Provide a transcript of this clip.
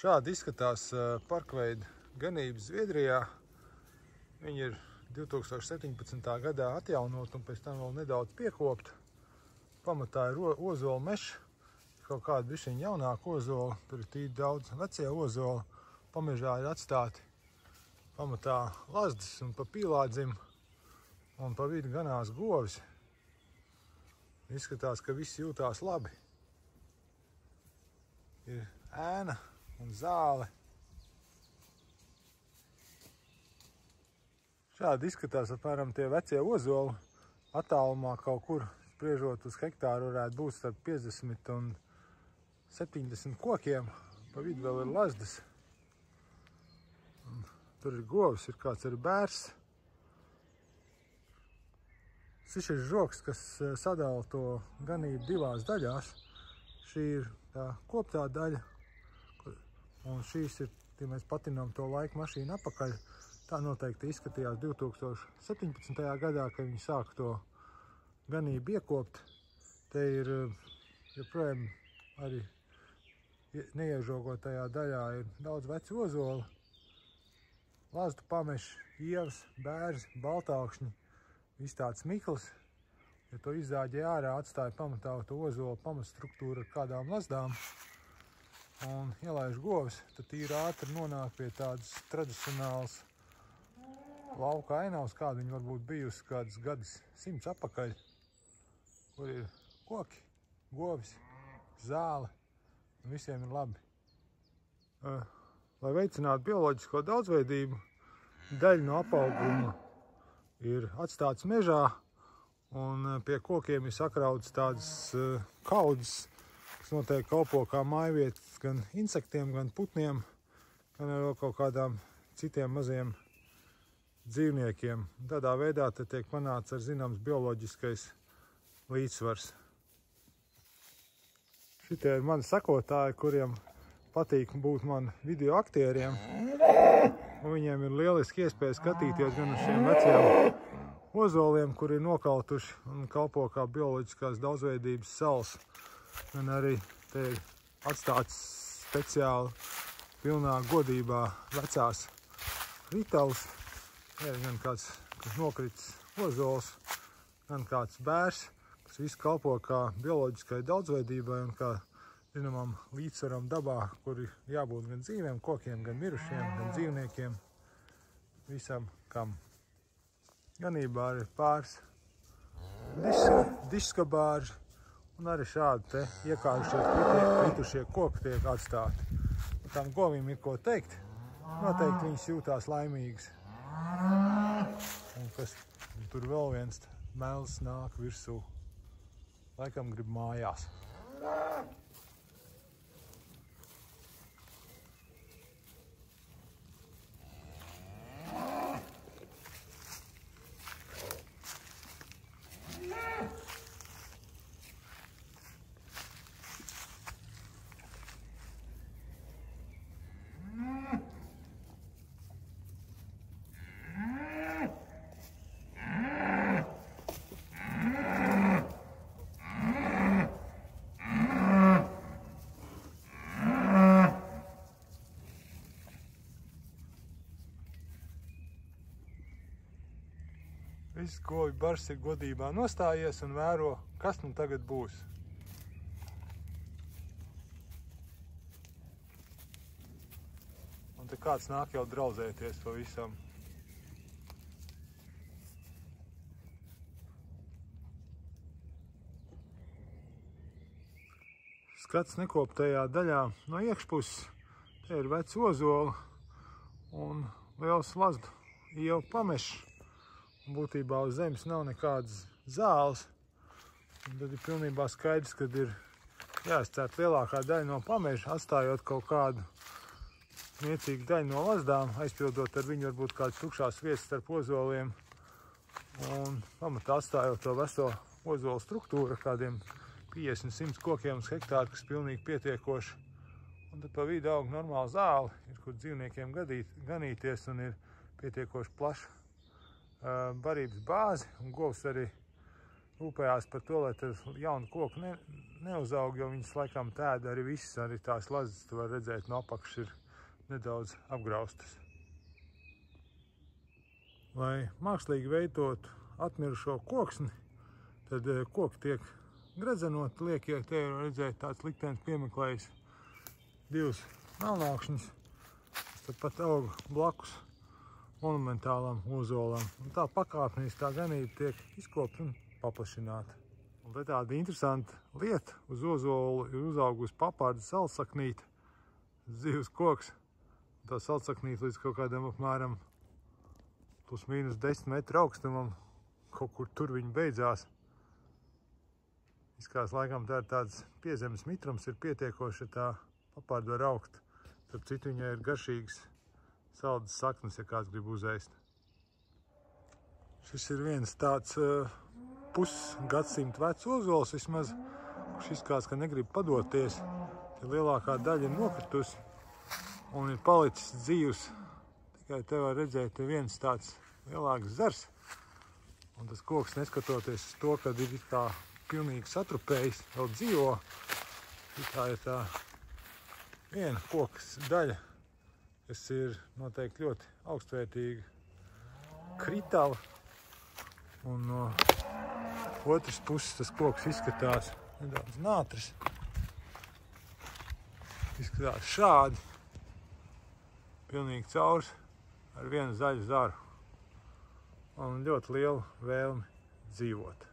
Šādi izskatās parkveida ganības Zviedrijā. Viņi ir 2017. gadā atjaunot un pēc tam vēl nedaudz piekopt. Pamatā ir ozola mežs, kaut kāda bišķiņa jaunāka ozola, tur ir tīri daudz vecie ozoli, pamežā ir atstāti pamatā lazdas un pa pīlādzim, un pa vidu ganās govis. Izskatās, ka viss jūtās labi. Ir ēna un zāle. Šādi izskatās apmēram tie vecie ozoli. Attālumā kaut kur, spriežot uz hektāru, varētu būt starp 50 un 70 kokiem. Pa vidu vēl ir lazdas. Un tur ir govis, ir kāds arī bērs. Šis ir žoks, kas sadala to ganību divās daļās. Šī ir tā koptā daļa, un šīs ir, ja mēs patinām to laika mašīnu apakaļ. Tā noteikti izskatījās 2017. gadā, kad viņi sāka to ganību iekopt. Te ir joprojām arī neiežogotajā daļā ir daudz veci ozoli, lazdu pameši, ievas, bērzi, baltākšņi, viss tāds mikls. Ja to izzāģē ārā, atstāja pamatā to ozolu pamatstruktūru ar kādām lazdām un ielaiž govis, tad tīri ātri nonāk pie tādas tradicionālas lauka ainavas, kāda viņa varbūt bijusi kādus gadus 100 atpakaļ, kur ir koki, govis, zāle, un visiem ir labi. Lai veicinātu bioloģisko daudzveidību, daļa no apauguma ir atstāts mežā, un pie kokiem ir sakrautas tādas kaudzes, kas noteikti kalpo kā mājvietas gan insektiem, gan putniem, gan arī kaut kādām citiem maziem dzīvniekiem. Tādā veidā te tiek panāts ar zināms bioloģiskais līdzsvars. Šitie ir mani sekotāji, kuriem patīk būt man video aktieriem. Un viņiem ir lieliski iespēja skatīties gan uz šiem veciem ozoliem, kuri ir nokautuši un kalpo kā bioloģiskās daudzveidības sals. Un arī te ir atstāts speciāli pilnā godībā vecās ritaus. Ir gan kāds, kas nokritis ozols, gan kāds bērs, kas viss kalpo kā bioloģiskai daudzveidībai un kā zināmam līdzsvaram dabā, kur ir jābūt gan dzīviem kokiem, gan mirušiem, gan dzīvniekiem, visam kam. Ganībā arī pāris dišskabārži un arī šādi te iekārušie kritušie koki tiek atstāti. Un tām govīm ir ko teikt, noteikti viņas jūtās laimīgas. Un kas tur vēl viens mēls nāk virsū, laikam grib mājās. Viss govi bars ir godībā nostājies un vēro, kas nu tagad būs. Un te kāds nāk jau draudzēties pavisam. Skats nekoptajā daļā no iekšpuses. Te ir veci ozoli un liels lazdu ievu pamešs. Būtībā uz zemes nav nekādas zāles. Un tad ir pilnībā skaidrs, kad ir jāizcērt lielākā daļa no pameža, atstājot kaut kādu niecīgu daļu no lazdām, aizpildot ar viņu varbūt kādas tukšās vietas starp ozoliem. Un pamatā atstājot to veso ozolu struktūru ar kādiem 50-100 kokiem uz hektāru, kas pilnīgi pietiekoši. Un tad pa vidu aug normāla zāle, ir kur dzīvniekiem ganīties un ir pietiekoši plaša barības bāzi, un govs arī rūpējās par to, lai tas jaunu koku neuzaug, jo viņas laikam tēda arī visas, arī tās lazas, tu var redzēt, no apakšas ir nedaudz apgraustas. Lai mākslīgi veidotu atmirušo koksni, tad koki tiek gredzenot, liekie, te var redzēt tāds liktenis piemeklējis divas melnākšņas, tad pat aug blakus monumentālam ozolam. Un tā pakāpeniski tā ganība tiek izkopta un paplašināta. Un te tāda interesanta lieta, uz ozolu ir uzaugusi papārda salsaknīte, dzīves koks. Tā salsaknīte līdz kaut kādam apmēram plus mīnus 10 metru augstumam, kaut kur tur viņa beidzās. Izskatās laikam tā ir tāds piezemes mitrums, ir pietiekoši, tā papārda var augt. Starp citu viņai ir garšīgs saldas saknes, ja kāds grib uzēst. Šis ir viens tāds pusgadsimta vecs ozols vismaz, kurš izskatās, ka negrib padoties. Te lielākā daļa ir nokritusi un ir palicis dzīvs. Tikai te var redzēt viens tāds lielāks zars. Un tas koks, neskatoties uz to, kad ir tā pilnīgi satrupējis, vēl dzīvo. Tā ir tā viena kokas daļa, kas ir noteikti ļoti augstvērtīga kritāla. Un no otras puses tas koks izskatās nedaudz nātris. Izskatās šādi. Pilnīgi caurs ar vienu zaļu zaru. Un ļoti lielu vēlmi dzīvot.